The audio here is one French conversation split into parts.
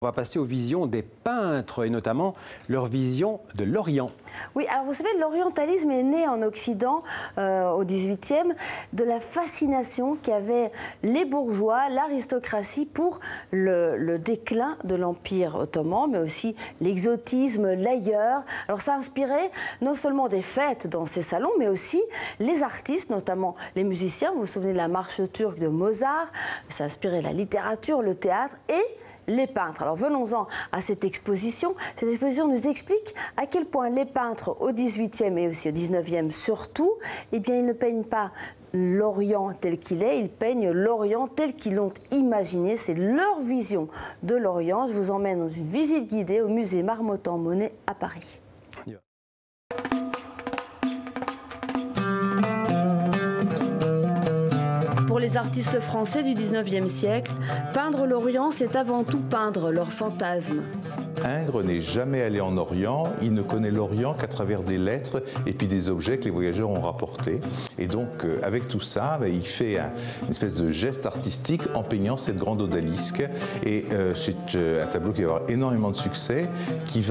On va passer aux visions des peintres et notamment leur vision de l'Orient. Oui, alors vous savez, l'orientalisme est né en Occident au XVIIIe de la fascination qu'avaient les bourgeois, l'aristocratie pour le déclin de l'Empire ottoman, mais aussi l'exotisme, l'ailleurs. Alors ça inspirait non seulement des fêtes dans ces salons, mais aussi les artistes, notamment les musiciens. Vous vous souvenez de la marche turque de Mozart, ça inspirait la littérature, le théâtre et les peintres. Alors venons-en à cette exposition. Cette exposition nous explique à quel point les peintres au XVIIIe et aussi au XIXe surtout, eh bien ils ne peignent pas l'Orient tel qu'il est, ils peignent l'Orient tel qu'ils l'ont imaginé. C'est leur vision de l'Orient. Je vous emmène dans une visite guidée au musée Marmottan-Monet à Paris. Pour les artistes français du XIXe siècle, peindre l'Orient, c'est avant tout peindre leurs fantasmes. Ingres n'est jamais allé en Orient, il ne connaît l'Orient qu'à travers des lettres et puis des objets que les voyageurs ont rapportés. Et donc, avec tout ça, il fait une espèce de geste artistique en peignant cette grande odalisque. Et c'est un tableau qui va avoir énormément de succès, qui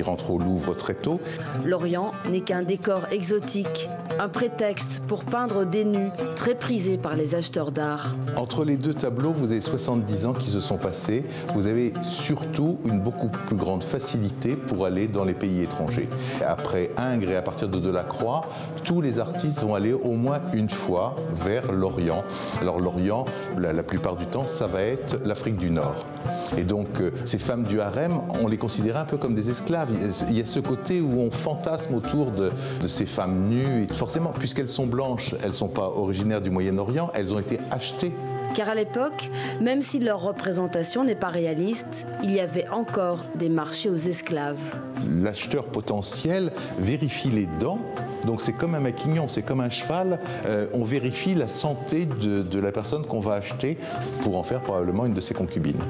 rentre au Louvre très tôt. L'Orient n'est qu'un décor exotique, un prétexte pour peindre des nus très prisés par les acheteurs d'art. Entre les deux tableaux, vous avez 70 ans qui se sont passés. Vous avez surtout une beaucoup plus grande facilité pour aller dans les pays étrangers. Après Ingres et à partir de Delacroix, tous les artistes vont aller au moins une fois vers l'Orient. Alors l'Orient, la plupart du temps, ça va être l'Afrique du Nord. Et donc ces femmes du harem, on les considérait un peu comme des esclaves. Il y a ce côté où on fantasme autour de ces femmes nues. Et forcément, puisqu'elles sont blanches, elles ne sont pas originaires du Moyen-Orient, elles ont été achetées. Car à l'époque, même si leur représentation n'est pas réaliste, il y avait encore des marchés aux esclaves. L'acheteur potentiel vérifie les dents, donc c'est comme un maquignon, c'est comme un cheval. On vérifie la santé de la personne qu'on va acheter pour en faire probablement une de ses concubines.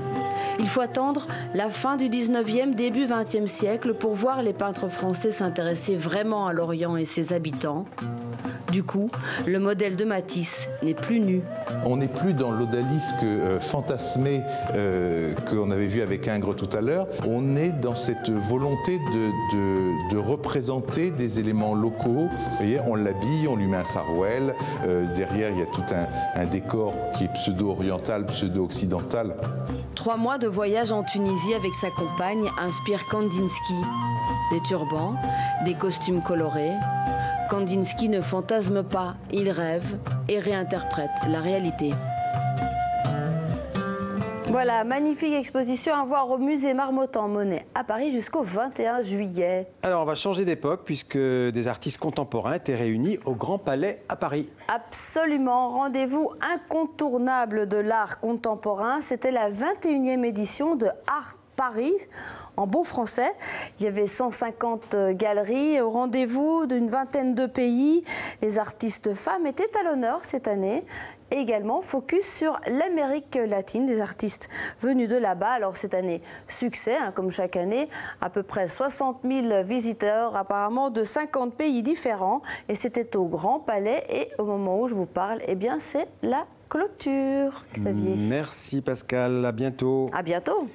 Il faut attendre la fin du 19e, début 20e siècle pour voir les peintres français s'intéresser vraiment à l'Orient et ses habitants. Du coup, le modèle de Matisse n'est plus nu. On n'est plus dans l'odalisque fantasmé qu'on avait vu avec Ingres tout à l'heure. On est dans cette volonté de représenter des éléments locaux. Vous voyez, on l'habille, on lui met un sarouel. Derrière, il y a tout un décor qui est pseudo-oriental, pseudo-occidental. 3 mois de voyage en Tunisie avec sa compagne inspirent Kandinsky. Des turbans, des costumes colorés. Kandinsky ne fantasme pas, il rêve et réinterprète la réalité. Voilà, magnifique exposition à voir au musée Marmottan-Monet à Paris jusqu'au 21 juillet. Alors on va changer d'époque puisque des artistes contemporains étaient réunis au Grand Palais à Paris. Absolument, rendez-vous incontournable de l'art contemporain. C'était la 21e édition de Art Paris, en bon français. Il y avait 150 galeries au rendez-vous d'une vingtaine de pays. Les artistes femmes étaient à l'honneur cette année. Et également focus sur l'Amérique latine, des artistes venus de là-bas. Alors cette année, succès, comme chaque année, à peu près 60 000 visiteurs apparemment de 50 pays différents. Et c'était au Grand Palais et au moment où je vous parle, eh bien c'est la clôture, Xavier. Merci Pascal, à bientôt. À bientôt.